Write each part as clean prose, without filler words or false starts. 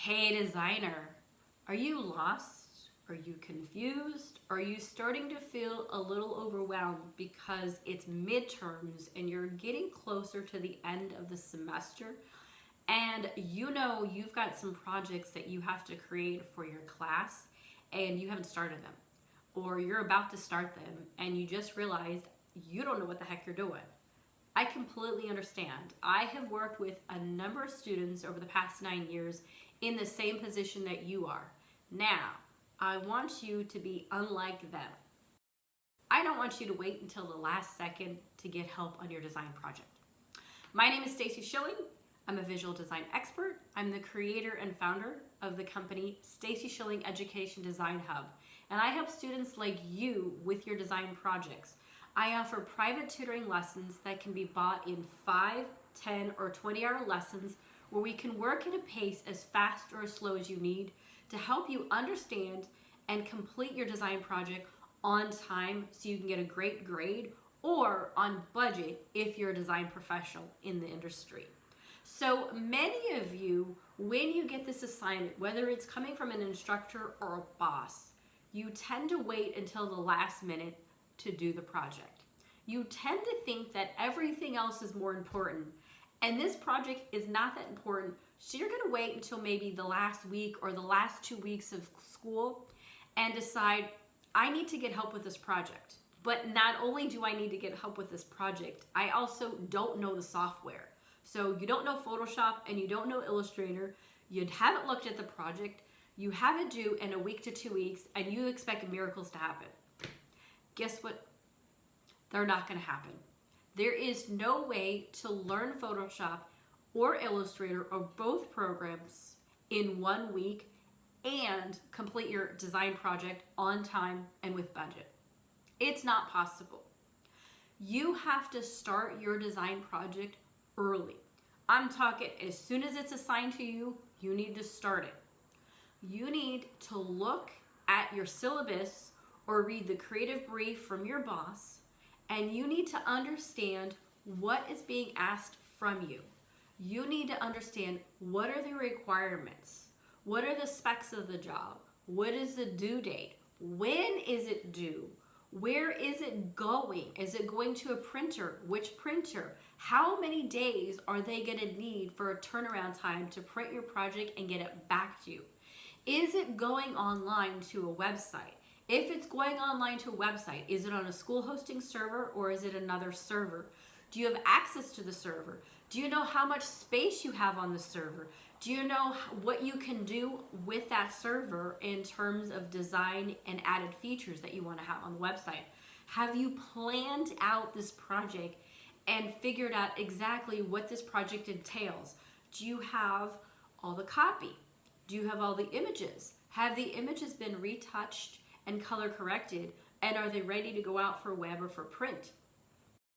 Hey designer, are you lost? Are you confused? Are you starting to feel a little overwhelmed because it's midterms and you're getting closer to the end of the semester and you know you've got some projects that you have to create for your class and you haven't started them, or you're about to start them and you just realized you don't know what the heck you're doing? I completely understand. I have worked with a number of students over the past 9 years in the same position that you are. Now, I want you to be unlike them. I don't want you to wait until the last second to get help on your design project. My name is Stacy Schilling. I'm a visual design expert. I'm the creator and founder of the company Stacy Schilling Education Design Hub, and I help students like you with your design projects. I offer private tutoring lessons that can be bought in 5, 10, or 20-hour lessons where we can work at a pace as fast or as slow as you need to help you understand and complete your design project on time so you can get a great grade, or on budget if you're a design professional in the industry. So many of you, when you get this assignment, whether it's coming from an instructor or a boss, you tend to wait until the last minute to do the project. You tend to think that everything else is more important, and this project is not that important, so you're going to wait until maybe the last week or the last 2 weeks of school and decide, I need to get help with this project. But not only do I need to get help with this project, I also don't know the software. So you don't know Photoshop and you don't know Illustrator, you haven't looked at the project, you have it due in a week to 2 weeks, and you expect miracles to happen. Guess what? They're not going to happen. There is no way to learn Photoshop or Illustrator or both programs in 1 week and complete your design project on time and with budget. It's not possible. You have to start your design project early. I'm talking as soon as it's assigned to you, you need to start it. You need to look at your syllabus or read the creative brief from your boss, and you need to understand what is being asked from you. You need to understand what are the requirements, what are the specs of the job, what is the due date, when is it due, where is it going, is it going to a printer, which printer, how many days are they going to need for a turnaround time to print your project and get it back to you? Is it going online to a website? If it's going online to a website, is it on a school hosting server or is it another server? Do you have access to the server? Do you know how much space you have on the server? Do you know what you can do with that server in terms of design and added features that you want to have on the website? Have you planned out this project and figured out exactly what this project entails? Do you have all the copy? Do you have all the images? Have the images been retouched and color corrected, and are they ready to go out for web or for print?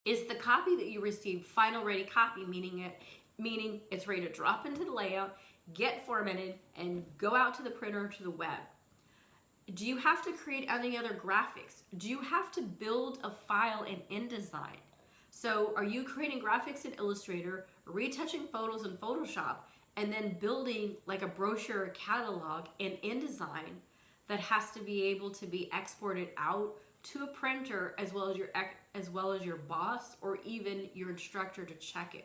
Is the copy that you received final ready copy, meaning it's ready to drop into the layout, get formatted, and go out to the printer or to the web? Do you have to create any other graphics? Do you have to build a file in InDesign? So are you creating graphics in Illustrator, retouching photos in Photoshop, and then building like a brochure or catalog in InDesign that has to be able to be exported out to a printer as well as your boss or even your instructor to check it?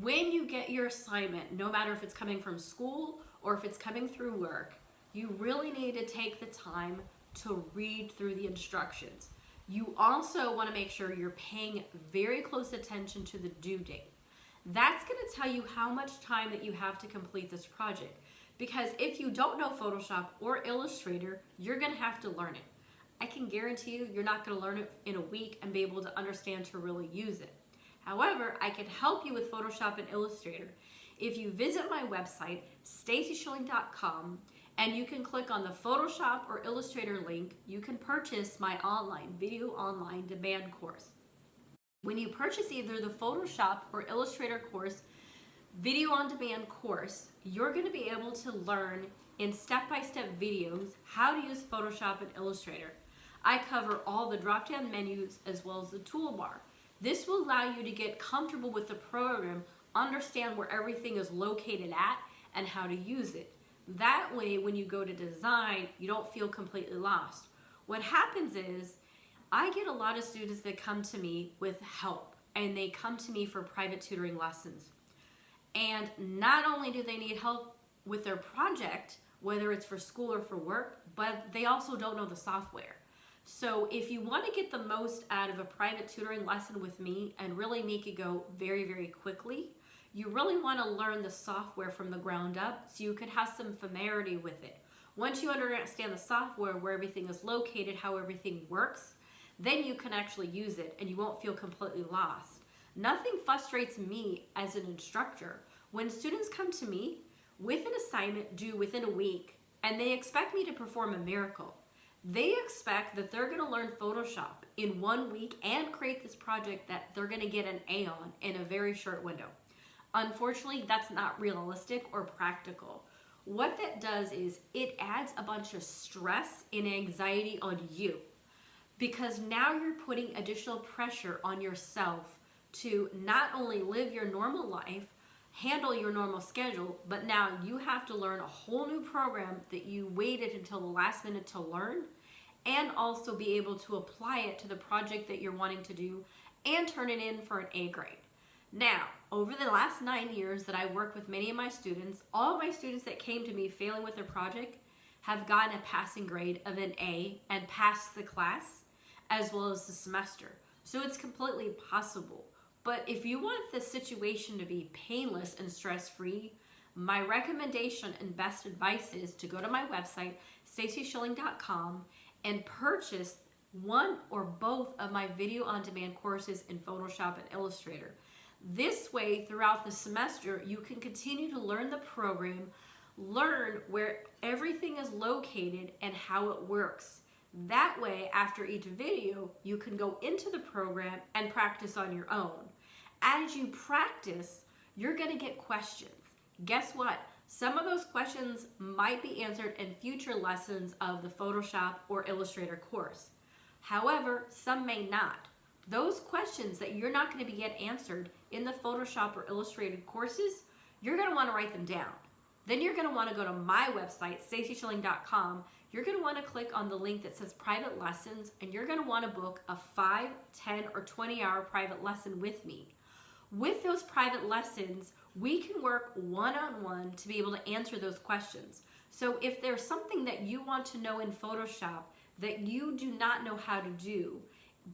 When you get your assignment, no matter if it's coming from school or if it's coming through work, you really need to take the time to read through the instructions. You also want to make sure you're paying very close attention to the due date. That's going to tell you how much time that you have to complete this project. Because if you don't know Photoshop or Illustrator, you're going to have to learn it. I can guarantee you, you're not going to learn it in a week and be able to understand to really use it. However, I can help you with Photoshop and Illustrator. If you visit my website, stacyschilling.com, and you can click on the Photoshop or Illustrator link, you can purchase my video online demand course. When you purchase either the Photoshop or Illustrator course, video on demand course, you're going to be able to learn in step-by-step videos how to use Photoshop and Illustrator. I cover all the drop-down menus as well as the toolbar. This will allow you to get comfortable with the program, understand where everything is located at, and how to use it. That way, when you go to design, you don't feel completely lost. What happens is, I get a lot of students that come to me with help, and they come to me for private tutoring lessons. And not only do they need help with their project, whether it's for school or for work, but they also don't know the software. So if you want to get the most out of a private tutoring lesson with me and really make it go very, very quickly, you really want to learn the software from the ground up so you can have some familiarity with it. Once you understand the software, where everything is located, how everything works, then you can actually use it and you won't feel completely lost. Nothing frustrates me as an instructor when students come to me with an assignment due within a week and they expect me to perform a miracle. They expect that they're going to learn Photoshop in 1 week and create this project that they're going to get an A on in a very short window. Unfortunately, that's not realistic or practical. What that does is it adds a bunch of stress and anxiety on you, because now you're putting additional pressure on yourself to not only live your normal life, handle your normal schedule, but now you have to learn a whole new program that you waited until the last minute to learn, and also be able to apply it to the project that you're wanting to do and turn it in for an A grade. Now, over the last 9 years that I work with many of my students, all of my students that came to me failing with their project have gotten a passing grade of an A and passed the class as well as the semester. So it's completely possible. But if you want the situation to be painless and stress-free, my recommendation and best advice is to go to my website, stacyschilling.com, and purchase one or both of my video on demand courses in Photoshop and Illustrator. This way, throughout the semester, you can continue to learn the program, learn where everything is located and how it works. That way, after each video, you can go into the program and practice on your own. As you practice, you're going to get questions. Guess what? Some of those questions might be answered in future lessons of the Photoshop or Illustrator course. However, some may not. Those questions that you're not going to get answered in the Photoshop or Illustrator courses, you're going to want to write them down. Then you're going to want to go to my website, stacyschilling.com. You're going to want to click on the link that says private lessons, and you're going to want to book a 5, 10, or 20-hour private lesson with me. With those private lessons, we can work one-on-one to be able to answer those questions. So if there's something that you want to know in Photoshop that you do not know how to do,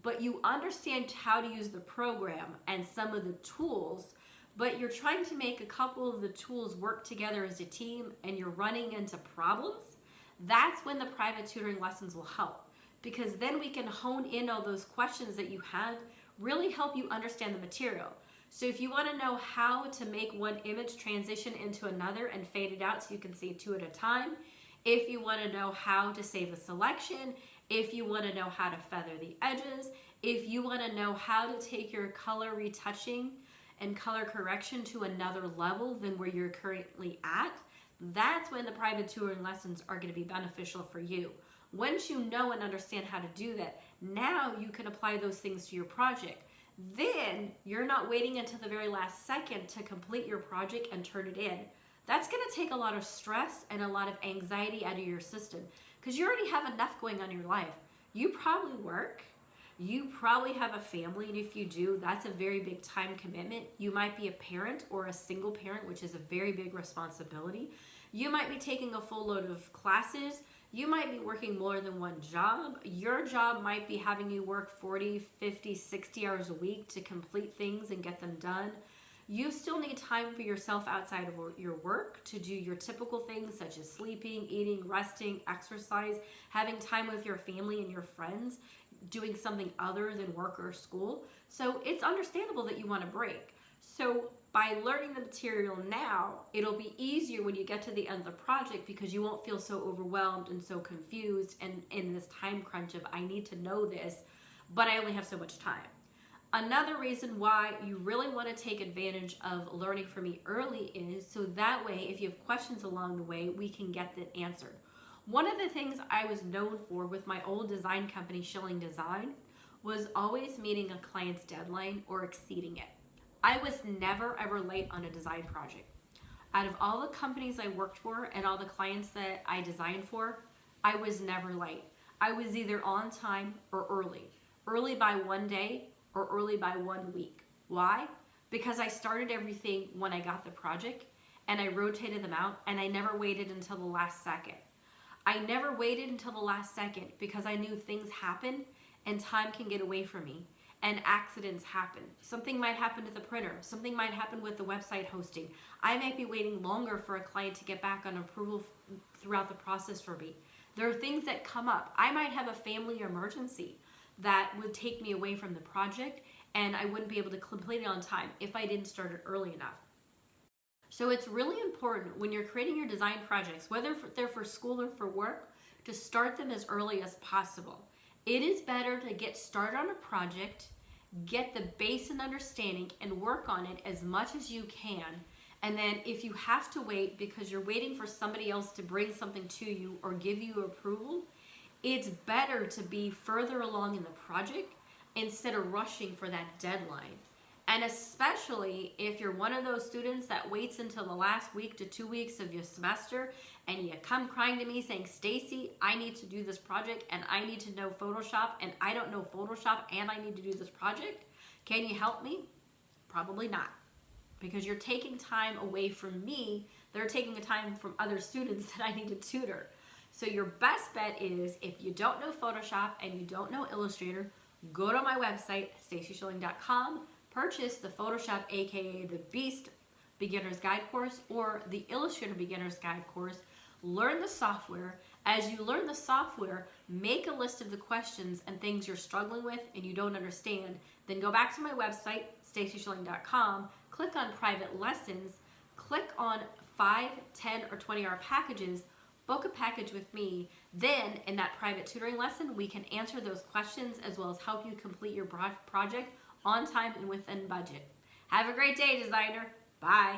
but you understand how to use the program and some of the tools, but you're trying to make a couple of the tools work together as a team and you're running into problems, that's when the private tutoring lessons will help. Because then we can hone in on those questions that you have, really help you understand the material. So if you want to know how to make one image transition into another and fade it out so you can see 2 at a time, if you want to know how to save a selection, if you want to know how to feather the edges, if you want to know how to take your color retouching and color correction to another level than where you're currently at, that's when the private tutoring lessons are going to be beneficial for you. Once you know and understand how to do that, now you can apply those things to your project. Then you're not waiting until the very last second to complete your project and turn it in. That's going to take a lot of stress and a lot of anxiety out of your system because you already have enough going on in your life. You probably work. You probably have a family, and if you do, that's a very big time commitment. You might be a parent or a single parent, which is a very big responsibility. You might be taking a full load of classes. You might be working more than one job. Your job might be having you work 40, 50, 60 hours a week to complete things and get them done. You still need time for yourself outside of your work to do your typical things such as sleeping, eating, resting, exercise, having time with your family and your friends, doing something other than work or school. So it's understandable that you want a break. So by learning the material now, it'll be easier when you get to the end of the project because you won't feel so overwhelmed and so confused and in this time crunch of I need to know this, but I only have so much time. Another reason why you really want to take advantage of learning from me early is so that way if you have questions along the way, we can get that answered. One of the things I was known for with my old design company, Schilling Design, was always meeting a client's deadline or exceeding it. I was never ever late on a design project. Out of all the companies I worked for and all the clients that I designed for, I was never late. I was either on time or early. Early by one day or early by 1 week. Why? Because I started everything when I got the project and I rotated them out, and I never waited until the last second. I never waited until the last second because I knew things happen and time can get away from me and accidents happen. Something might happen to the printer. Something might happen with the website hosting. I might be waiting longer for a client to get back on approval throughout the process for me. There are things that come up. I might have a family emergency that would take me away from the project, and I wouldn't be able to complete it on time if I didn't start it early enough. So it's really important when you're creating your design projects, whether they're for school or for work, to start them as early as possible. It is better to get started on a project, get the base and understanding, and work on it as much as you can. And then if you have to wait because you're waiting for somebody else to bring something to you or give you approval, it's better to be further along in the project instead of rushing for that deadline. And especially if you're one of those students that waits until the last week to 2 weeks of your semester and you come crying to me saying, Stacy, I need to do this project and I need to know Photoshop and I don't know Photoshop and I need to do this project. Can you help me? Probably not, because you're taking time away from me. They're taking the time from other students that I need to tutor. So your best bet is, if you don't know Photoshop and you don't know Illustrator, go to my website, stacyschilling.com, purchase the Photoshop, aka the Beast Beginner's Guide course or the Illustrator Beginner's Guide course. Learn the software. As you learn the software, make a list of the questions and things you're struggling with and you don't understand. Then go back to my website, stacyschilling.com, click on private lessons, click on 5, 10, or 20-hour packages, book a package with me. Then in that private tutoring lesson, we can answer those questions as well as help you complete your project on time and within budget. Have a great day, designer. Bye.